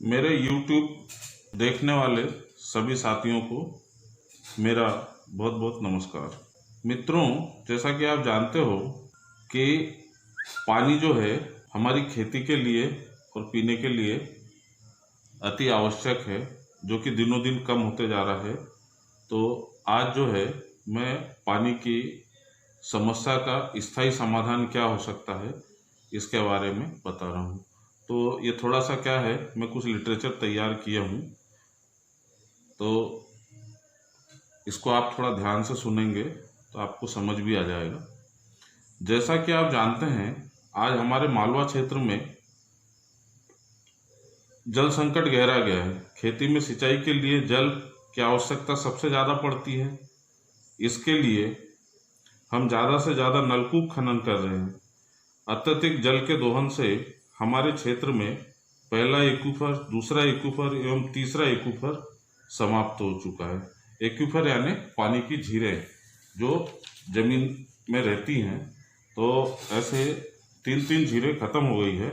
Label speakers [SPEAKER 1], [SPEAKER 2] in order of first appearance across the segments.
[SPEAKER 1] मेरे YouTube देखने वाले सभी साथियों को मेरा बहुत बहुत नमस्कार। मित्रों, जैसा कि आप जानते हो कि पानी जो है हमारी खेती के लिए और पीने के लिए अति आवश्यक है, जो कि दिनों दिन कम होते जा रहा है। तो आज जो है मैं पानी की समस्या का स्थायी समाधान क्या हो सकता है इसके बारे में बता रहा हूँ। तो ये थोड़ा सा क्या है, मैं कुछ लिटरेचर तैयार किया हूँ, तो इसको आप थोड़ा ध्यान से सुनेंगे तो आपको समझ भी आ जाएगा। जैसा कि आप जानते हैं, आज हमारे मालवा क्षेत्र में जल संकट गहरा गया है। खेती में सिंचाई के लिए जल की आवश्यकता सबसे ज़्यादा पड़ती है। इसके लिए हम ज़्यादा से ज़्यादा नलकूप खनन कर रहे हैं। अत्यधिक जल के दोहन से हमारे क्षेत्र में पहला एक्वीफर, दूसरा एक्वीफर एवं तीसरा एक्वीफर समाप्त हो चुका है। एक्वीफर यानी पानी की झीलें जो जमीन में रहती हैं, तो ऐसे तीन तीन झीलें खत्म हो गई है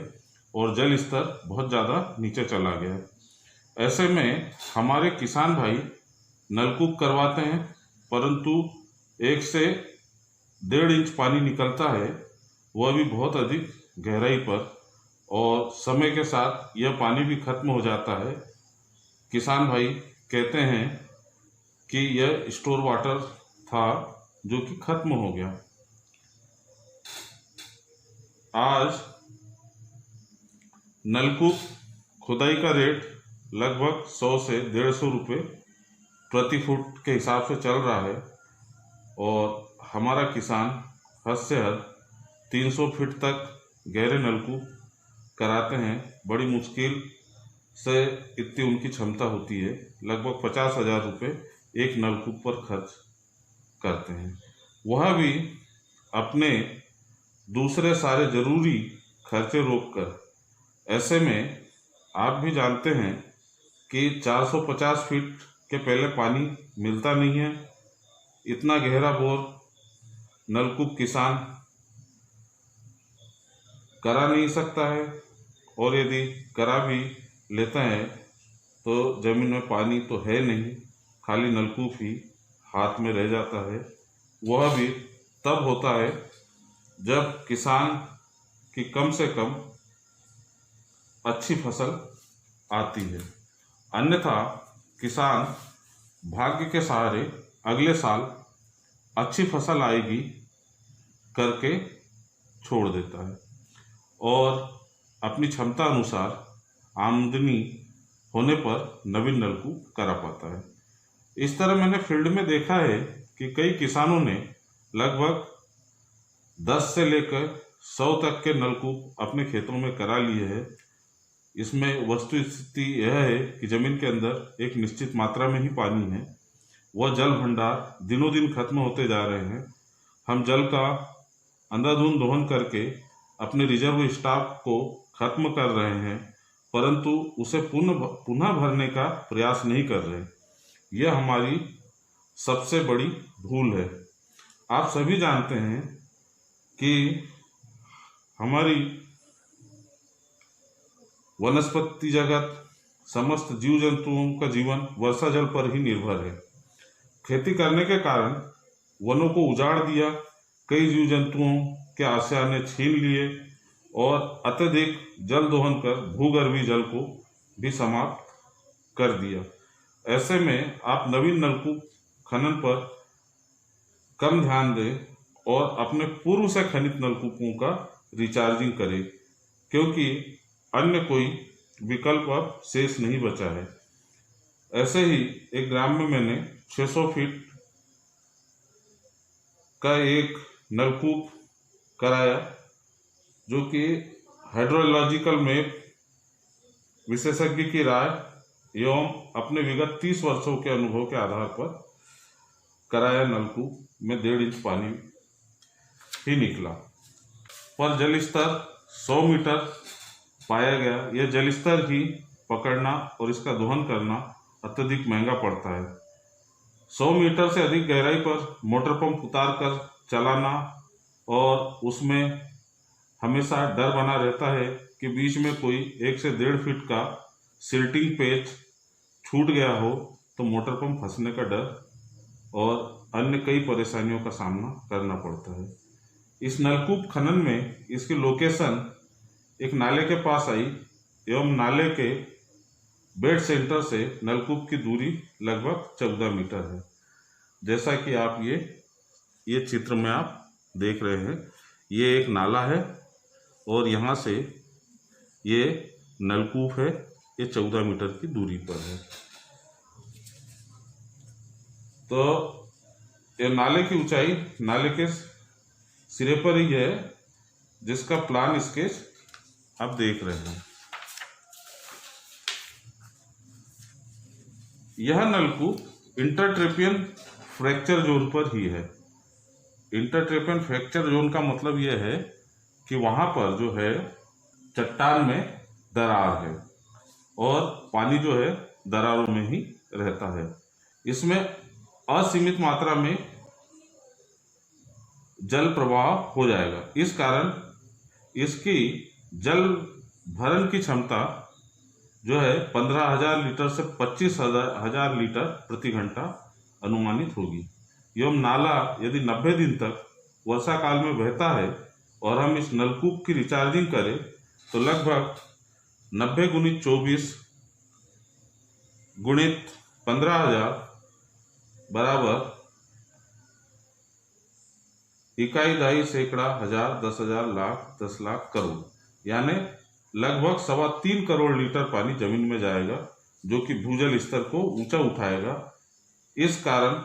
[SPEAKER 1] और जल स्तर बहुत ज़्यादा नीचे चला गया है। ऐसे में हमारे किसान भाई नलकूप करवाते हैं, परंतु 1 से 1.5 इंच पानी निकलता है, वह भी बहुत अधिक गहराई पर, और समय के साथ यह पानी भी खत्म हो जाता है। किसान भाई कहते हैं कि यह स्टोर वाटर था जो कि खत्म हो गया। आज नलकूप खुदाई का रेट लगभग 100 से 150 रुपये प्रति फुट के हिसाब से चल रहा है, और हमारा किसान हद से हद 300 फीट तक गहरे नलकूप कराते हैं। बड़ी मुश्किल से इतनी उनकी क्षमता होती है। लगभग 50,000 रुपये एक नलकूप पर खर्च करते हैं, वह भी अपने दूसरे सारे जरूरी खर्चे रोककर। ऐसे में आप भी जानते हैं कि 450 फीट के पहले पानी मिलता नहीं है। इतना गहरा बोर नलकूप किसान करा नहीं सकता है, और यदि करा भी लेता है तो जमीन में पानी तो है नहीं, खाली नलकूप ही हाथ में रह जाता है। वह भी तब होता है जब किसान की कम से कम अच्छी फसल आती है, अन्यथा किसान भाग्य के सहारे अगले साल अच्छी फसल आएगी करके छोड़ देता है और अपनी क्षमता अनुसार आमदनी होने पर नवीन नलकूप करा पाता है। इस तरह मैंने फील्ड में देखा है कि कई किसानों ने लगभग 10 से लेकर 100 तक के नलकूप अपने खेतों में करा लिए हैं। इसमें वस्तु स्थिति यह है कि जमीन के अंदर एक निश्चित मात्रा में ही पानी है। वह जल भंडार दिनों दिन खत्म होते जा रहे हैं। हम जल का अंधाधुंध दोहन करके अपने रिजर्व स्टॉक को खत्म कर रहे हैं, परंतु उसे पुनः भरने का प्रयास नहीं कर रहे। यह हमारी सबसे बड़ी भूल है। आप सभी जानते हैं कि हमारी वनस्पति जगत, समस्त जीव जंतुओं का जीवन वर्षा जल पर ही निर्भर है। खेती करने के कारण वनों को उजाड़ दिया, कई जीव जंतुओं के आश्रय ने छीन लिए और अत्यधिक जल दोहन कर भूगर्भीय जल को भी समाप्त कर दिया। ऐसे में आप नवीन नलकूप खनन पर कम ध्यान दें और अपने पूर्व से खनित नलकूपों का रिचार्जिंग करें, क्योंकि अन्य कोई विकल्प अब शेष नहीं बचा है। ऐसे ही एक ग्राम में मैंने 600 फीट का एक नलकूप कराया, जो कि हाइड्रोलॉजिकल मैप, विशेषज्ञ की राय एवं अपने विगत 30 वर्षों के अनुभव के आधार पर कराया। नलकूप में 1.5 इंच पानी ही निकला, पर जल स्तर 100 मीटर पाया गया। यह जल स्तर ही पकड़ना और इसका दोहन करना अत्यधिक महंगा पड़ता है। 100 मीटर से अधिक गहराई पर मोटर पंप उतार कर चलाना, और उसमें हमेशा डर बना रहता है कि बीच में कोई 1 से 1.5 फीट का सिल्टिंग पेच छूट गया हो तो मोटर पंप फंसने का डर और अन्य कई परेशानियों का सामना करना पड़ता है। इस नलकूप खनन में इसकी लोकेशन एक नाले के पास आई एवं नाले के बेड सेंटर से नलकूप की दूरी लगभग 14 मीटर है। जैसा कि आप ये चित्र में आप देख रहे हैं, ये एक नाला है और यहाँ से ये नलकूप है, ये 14 मीटर की दूरी पर है। तो ये नाले की ऊंचाई नाले के सिरे पर ही है, जिसका प्लान स्केच आप देख रहे हैं। यह नलकूप इंटरट्रेपियन फ्रैक्चर जोन पर ही है। इंटरट्रेपियन फ्रैक्चर जोन का मतलब यह है कि वहाँ पर जो है चट्टान में दरार है और पानी जो है दरारों में ही रहता है। इसमें असीमित मात्रा में जल प्रवाह हो जाएगा। इस कारण इसकी जल भरण की क्षमता जो है 15,000 लीटर से 25,000 लीटर प्रति घंटा अनुमानित होगी। एवं नाला यदि 90 दिन तक वर्षा काल में बहता है और हम इस नलकूप की रिचार्जिंग करें तो लगभग 90 गुणित 24 गुणित 15,000 बराबर इकाई दाई सैकड़ा हजार 10,000 लाख 10 लाख करोड़, यानी लगभग 3.25 करोड़ लीटर पानी जमीन में जाएगा, जो कि भूजल स्तर को ऊंचा उठाएगा। इस कारण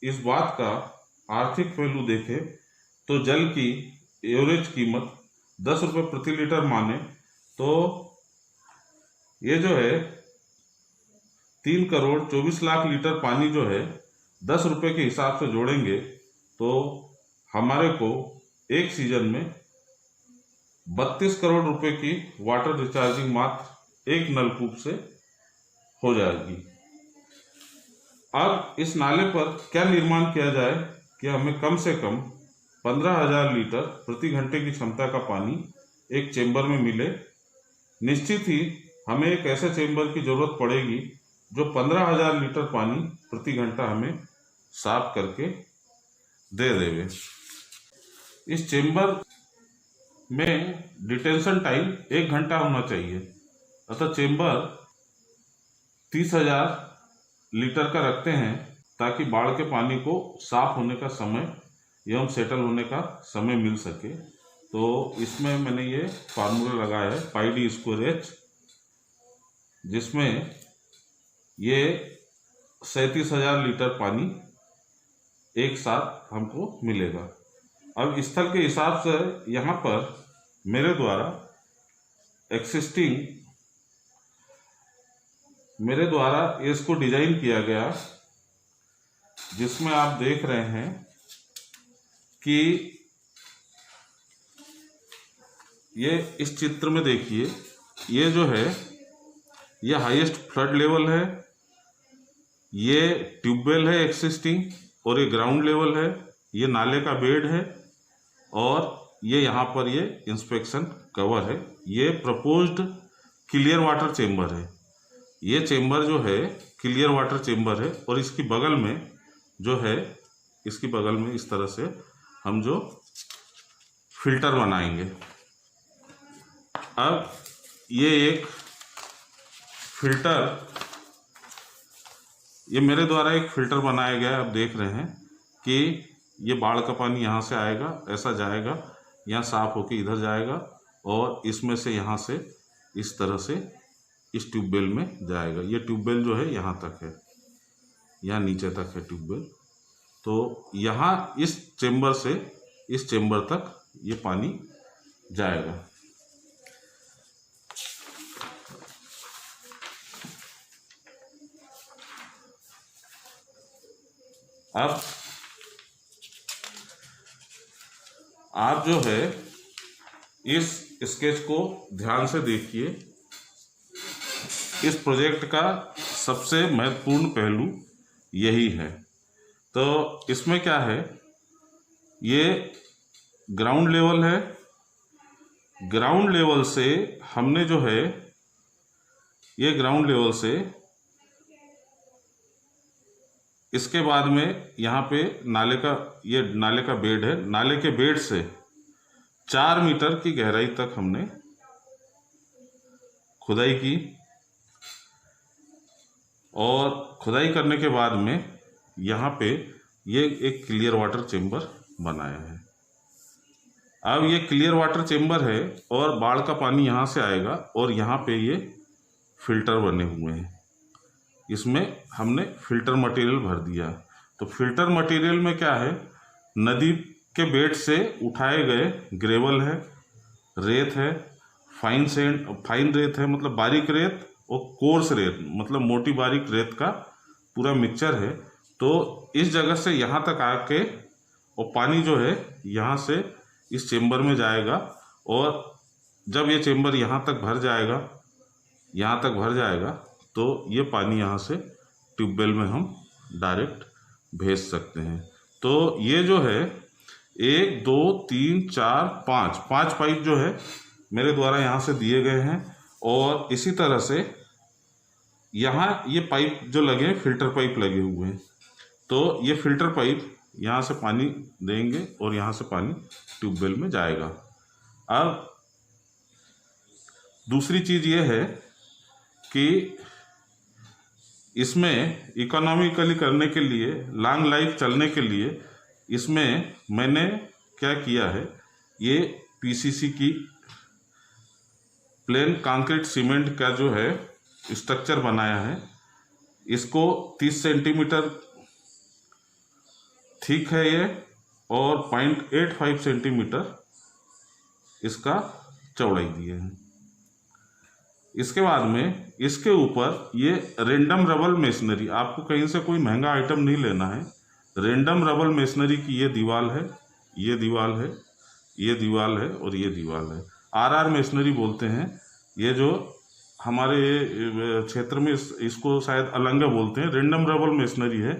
[SPEAKER 1] इस बात का आर्थिक पहलू देखें तो जल की एवरेज कीमत 10 रुपये प्रति लीटर माने तो ये जो है 3 करोड़ 24 लाख लीटर पानी जो है 10 रुपये के हिसाब से जोड़ेंगे तो हमारे को एक सीजन में 32 करोड़ रुपए की वाटर रिचार्जिंग मात्र एक नलकूप से हो जाएगी। अब इस नाले पर क्या निर्माण किया जाए कि हमें कम से कम 15,000 लीटर प्रति घंटे की क्षमता का पानी एक चेंबर में मिले। निश्चित ही हमें एक ऐसे चेंबर की जरूरत पड़ेगी जो 15,000 लीटर पानी प्रति घंटा हमें साफ करके दे देवे। इस चेंबर में डिटेंशन टाइम 1 घंटा होना चाहिए, अतः चेंबर 30,000 लीटर का रखते हैं ताकि बाढ़ के पानी को साफ होने का समय एवं सेटल होने का समय मिल सके। तो इसमें मैंने ये फार्मूला लगाया है πd²h, जिसमें ये 37,000 लीटर पानी एक साथ हमको मिलेगा। अब स्थल के हिसाब से यहाँ पर मेरे द्वारा इसको डिजाइन किया गया, जिसमें आप देख रहे हैं कि ये इस चित्र में देखिए, ये जो है ये हाईएस्ट फ्लड लेवल है, ये ट्यूबवेल है एक्सिस्टिंग और ये ग्राउंड लेवल है, ये नाले का बेड है और ये यहाँ पर ये इंस्पेक्शन कवर है। ये प्रपोज्ड क्लियर वाटर चेंबर है। ये चेंबर जो है क्लियर वाटर चेंबर है और इसकी बगल में जो है, इसकी बगल में इस तरह से हम जो फिल्टर बनाएंगे। अब ये एक फिल्टर, ये मेरे द्वारा एक फिल्टर बनाया गया है। आप देख रहे हैं कि ये बाढ़ का पानी यहाँ से आएगा, ऐसा जाएगा, यहाँ साफ होके इधर जाएगा और इसमें से यहाँ से इस तरह से इस ट्यूबवेल में जाएगा। ये ट्यूबवेल जो है यहाँ तक है, यहाँ नीचे तक है ट्यूबवेल। तो यहाँ इस चेंबर से इस चेंबर तक ये पानी जाएगा। अब आप जो है इस स्केच को ध्यान से देखिए। इस प्रोजेक्ट का सबसे महत्वपूर्ण पहलू यही है। तो इसमें क्या है, ये ग्राउंड लेवल है। ग्राउंड लेवल से हमने जो है ये ग्राउंड लेवल से इसके बाद में यहाँ पे ये नाले का बेड है। नाले के बेड से 4 मीटर की गहराई तक हमने खुदाई की और खुदाई करने के बाद में यहाँ पे ये एक क्लियर वाटर चेम्बर बनाया है। अब ये क्लियर वाटर चेम्बर है और बाढ़ का पानी यहाँ से आएगा और यहाँ पे ये फिल्टर बने हुए हैं। इसमें हमने फिल्टर मटेरियल भर दिया। तो फिल्टर मटेरियल में क्या है, नदी के बेड से उठाए गए ग्रेवल है, रेत है, फाइन रेत है मतलब बारीक रेत, और कोर्स रेत मतलब मोटी बारीक रेत का पूरा मिक्सचर है। तो इस जगह से यहाँ तक आके और पानी जो है यहाँ से इस चेम्बर में जाएगा और जब ये चेम्बर यहाँ तक भर जाएगा तो ये पानी यहाँ से ट्यूबवेल में हम डायरेक्ट भेज सकते हैं। तो ये जो है 1 2 3 4 5 पाइप जो है मेरे द्वारा यहाँ से दिए गए हैं और इसी तरह से यहाँ ये पाइप जो लगे हैं फिल्टर पाइप लगे हुए हैं। तो ये फिल्टर पाइप यहाँ से पानी देंगे और यहाँ से पानी ट्यूबवेल में जाएगा। अब दूसरी चीज़ ये है कि इसमें इकोनॉमिकली करने के लिए, लॉन्ग लाइफ चलने के लिए इसमें मैंने क्या किया है, ये पीसीसी की प्लेन कंक्रीट सीमेंट का जो है स्ट्रक्चर बनाया है। इसको 30 सेंटीमीटर थिक है ये और 0.85 सेंटीमीटर इसका चौड़ाई दिए हैं। इसके बाद में इसके ऊपर ये रेंडम रबल मेसनरी, आपको कहीं से कोई महंगा आइटम नहीं लेना है। रेंडम रबल मेसनरी की ये दीवार है, ये दीवार है, ये दीवार है और ये दीवार है। आरआर मेसनरी बोलते हैं। ये जो हमारे क्षेत्र में इसको शायद अलंगा बोलते हैं, रेंडम रबल मेसनरी है।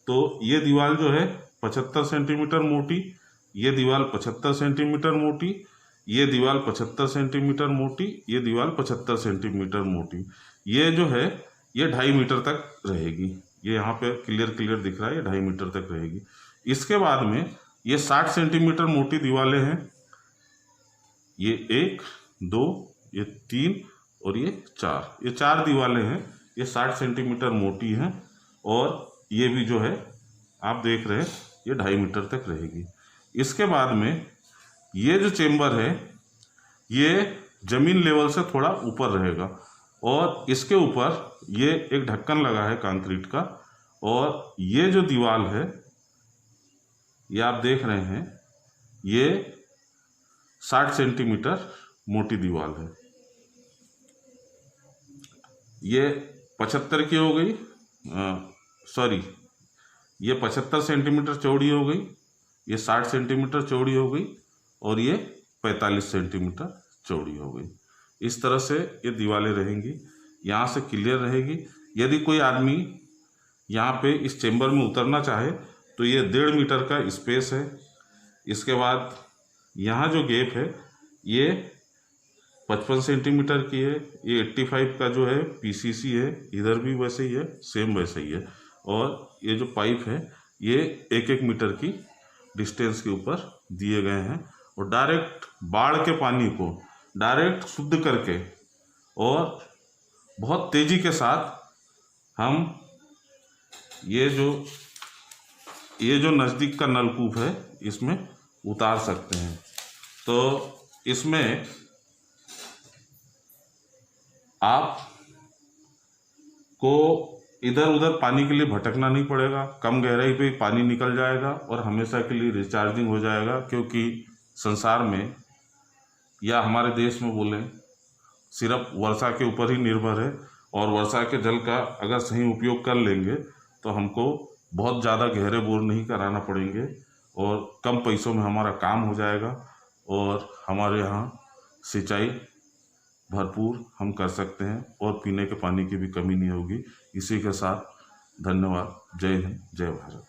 [SPEAKER 1] तो ये दीवार जो है 75 सेंटीमीटर मोटी, ये दीवार 75 सेंटीमीटर मोटी, ये दीवार 75 सेंटीमीटर मोटी, ये दीवार 75 सेंटीमीटर मोटी। ये जो है ये 2.5 मीटर तक रहेगी। ये यहाँ पे क्लियर दिख रहा है, ये 2.5 मीटर तक रहेगी। इसके बाद में ये 60 सेंटीमीटर मोटी दीवारें हैं। ये 1 2 ये 3 और ये 4, ये 4 दीवारें हैं। ये 60 सेंटीमीटर मोटी हैं और ये भी जो है आप देख रहे हैं ये 2.5 मीटर तक रहेगी। इसके बाद में ये जो चेम्बर है ये जमीन लेवल से थोड़ा ऊपर रहेगा और इसके ऊपर ये एक ढक्कन लगा है कंक्रीट का। और ये जो दीवार है ये आप देख रहे हैं ये 60 सेंटीमीटर मोटी दीवार है। ये 75 की हो गई, ये 75 सेंटीमीटर चौड़ी हो गई, ये 60 सेंटीमीटर चौड़ी हो गई और ये 45 सेंटीमीटर चौड़ी हो गई। इस तरह से ये दीवारें रहेंगी, यहाँ से क्लियर रहेगी। यदि कोई आदमी यहाँ पे इस चेम्बर में उतरना चाहे तो ये 1.5 मीटर का स्पेस है। इसके बाद यहाँ जो गैप है ये 55 सेंटीमीटर की है। ये 85 का जो है पीसीसी है, इधर भी वैसे ही है, सेम वैसे ही है। और ये जो पाइप है ये 1-1 मीटर की डिस्टेंस के ऊपर दिए गए हैं और डायरेक्ट बाढ़ के पानी को डायरेक्ट शुद्ध करके और बहुत तेज़ी के साथ हम ये जो नज़दीक का नलकूप है इसमें उतार सकते हैं। तो इसमें आप को इधर उधर पानी के लिए भटकना नहीं पड़ेगा, कम गहराई पे पानी निकल जाएगा और हमेशा के लिए रिचार्जिंग हो जाएगा। क्योंकि संसार में या हमारे देश में बोलें सिर्फ वर्षा के ऊपर ही निर्भर है और वर्षा के जल का अगर सही उपयोग कर लेंगे तो हमको बहुत ज़्यादा गहरे बोर नहीं कराना पड़ेंगे और कम पैसों में हमारा काम हो जाएगा और हमारे यहाँ सिंचाई भरपूर हम कर सकते हैं और पीने के पानी की भी कमी नहीं होगी। इसी के साथ धन्यवाद। जय हिंद, जय भारत।